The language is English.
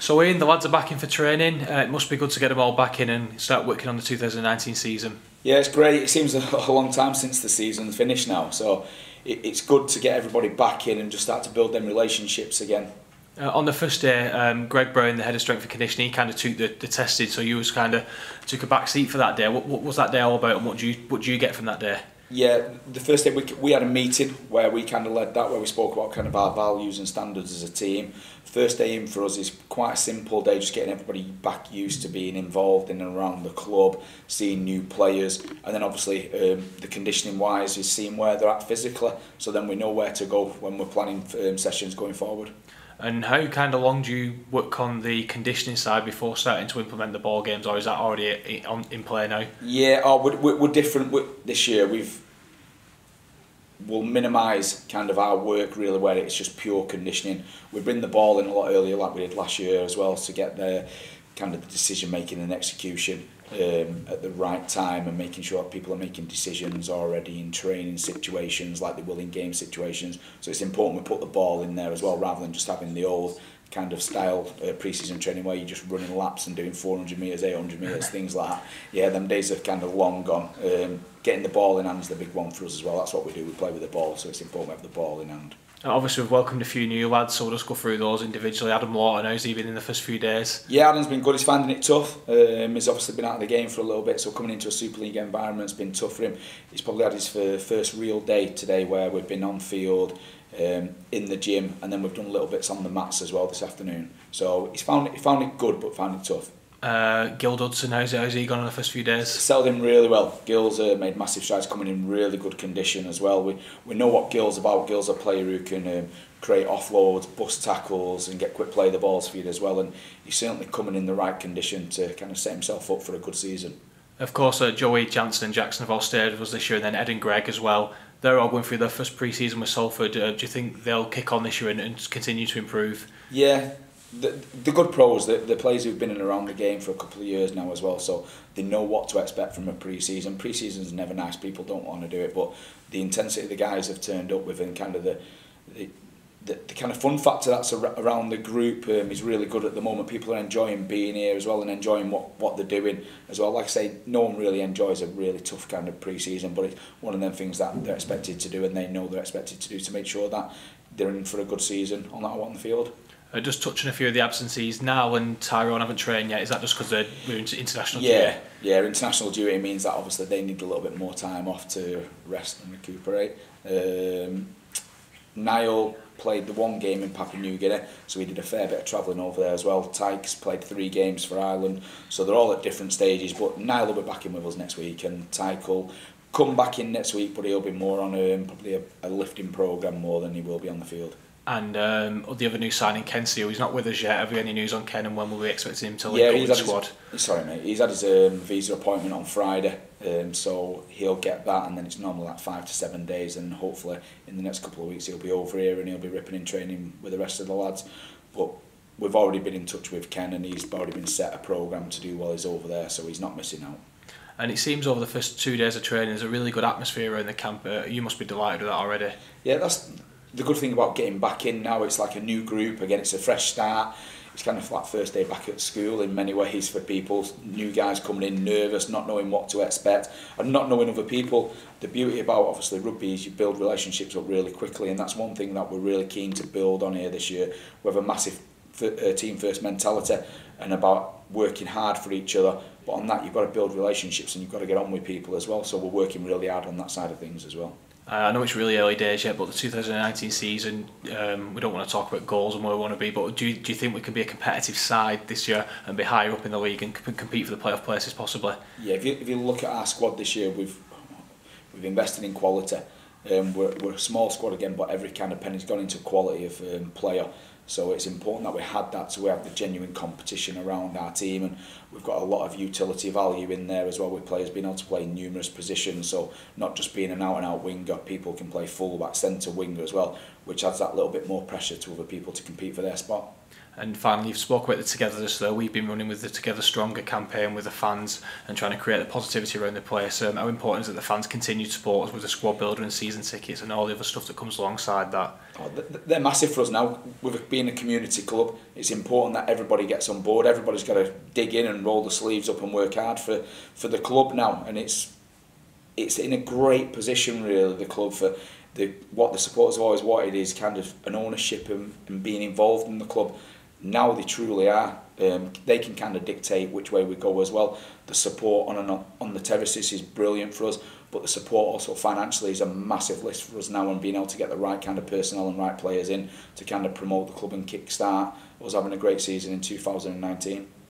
So Ian, the lads are back in for training. It must be good to get them all back in and start working on the 2019 season. Yeah, it's great. It seems a long time since the season's finished now, so it's good to get everybody back in and just start to build them relationships again. On the first day, Greg Brown, the head of strength and conditioning, he kind of took the testing, so you was kind of took a back seat for that day. What was that day all about, and what do you get from that day? Yeah, the first day we had a meeting where we kind of led that, where we spoke about kind of our values and standards as a team. First day in for us is quite a simple day, just getting everybody back used to being involved in and around the club, seeing new players, and then obviously the conditioning wise is seeing where they're at physically, so then we know where to go when we're planning sessions going forward. And how kind of long do you work on the conditioning side before starting to implement the ball games, or is that already in play now? Yeah, we're different this year. We'll minimise kind of our work really where it's just pure conditioning. We bring the ball in a lot earlier like we did last year as well, to get the kind of the decision making and execution at the right time, and making sure people are making decisions already in training situations like they will in game situations. So it's important we put the ball in there as well, rather than just having the old kind of style pre-season training where you're just running laps and doing 400 metres, 800 metres, things like that. Yeah, them days are kind of long gone. Getting the ball in hand is the big one for us as well. That's what we do, we play with the ball, so it's important we have the ball in hand. Obviously we've welcomed a few new lads, so we'll just go through those individually. Adam Lawton, how's he been in the first few days? Yeah, Adam's been good, he's finding it tough. He's obviously been out of the game for a little bit, so coming into a Super League environment's been tough for him. He's probably had his first real day today where we've been on field, in the gym, and then we've done little bits on the mats as well this afternoon. So he found it good, but found it tough. Dudson, how's he gone in the first few days? Settled in really well. Gil's made massive strides, coming in really good condition as well. We know what Gil's about. Gil's a player who can create offloads, bust tackles and get quick play the balls for you as well, and he's certainly coming in the right condition to kind of set himself up for a good season. Of course, Joey, Jansen and Jackson have all stayed with us this year, and then Ed and Greg as well. They're all going through their first pre-season with Salford. Do you think they'll kick on this year and continue to improve? Yeah, the good pros, the players who've been in and around the game for a couple of years now as well, so they know what to expect from a pre-season. Pre-season's never nice, people don't want to do it, but the intensity the guys have turned up with, and kind of the kind of fun factor that's around the group is really good at the moment. People are enjoying being here as well, and enjoying what they're doing as well. Like I say, no one really enjoys a really tough kind of pre-season, but it's one of them things that they're expected to do, and they know they're expected to do, to make sure that they're in for a good season on the field. Just touching a few of the absences, Niall and Tyrone haven't trained yet. Is that just because we're into international duty? Yeah, international duty means that obviously they need a little bit more time off to rest and recuperate. Niall played the one game in Papua New Guinea, so he did a fair bit of travelling over there as well. Tyke's played 3 games for Ireland, so they're all at different stages, but Niall will be back in with us next week, and Tyke will come back in next week, but he'll be more on probably a lifting programme more than he will be on the field. And the other new signing, Ken Sio, he's not with us yet. Have we any news on Ken, and when will we expect him to link up with the squad? Sorry mate, he's had his visa appointment on Friday, so he'll get that, and then it's normally like 5 to 7 days, and hopefully in the next couple of weeks he'll be over here and he'll be ripping in training with the rest of the lads. But we've already been in touch with Ken, and he's already been set a programme to do while he's over there, so he's not missing out. And it seems over the first 2 days of training there's a really good atmosphere around the camp. You must be delighted with that already. Yeah, that's the good thing about getting back in now. It's like a new group again, it's a fresh start. It's kind of like first day back at school in many ways for people. New guys coming in nervous, not knowing what to expect, and not knowing other people. The beauty about obviously rugby is you build relationships up really quickly, and that's one thing that we're really keen to build on here this year. We have a massive team first mentality and about working hard for each other, but on that you've got to build relationships and you've got to get on with people as well, so we're working really hard on that side of things as well. I know it's really early days yet, but the 2019 season, we don't want to talk about goals and where we want to be, but do you think we can be a competitive side this year and be higher up in the league and compete for the playoff places possibly? Yeah, if you look at our squad this year, we've invested in quality. We're a small squad again, but every kind of penny's gone into quality of player. So it's important that we had that, so we have the genuine competition around our team, and we've got a lot of utility value in there as well, with players being able to play in numerous positions, so not just being an out-and-out winger, people can play full-back, centre winger as well, which adds that little bit more pressure to other people to compete for their spot. And finally, you've spoke about the togetherness there. We've been running with the Together Stronger campaign with the fans and trying to create the positivity around the place. How important is it that the fans continue to support us with the squad builder and season tickets and all the other stuff that comes alongside that? Oh, they're massive for us now. With it being a community club, it's important that everybody gets on board. Everybody's got to dig in and roll the sleeves up and work hard for the club now. And it's in a great position, really, the club, for what the supporters have always wanted is kind of an ownership and being involved in the club. Now they truly are. They can kind of dictate which way we go as well. The support on the terraces is brilliant for us, but the support also financially is a massive list for us now, and being able to get the right kind of personnel and right players in to kind of promote the club and kickstart us having a great season in 2019.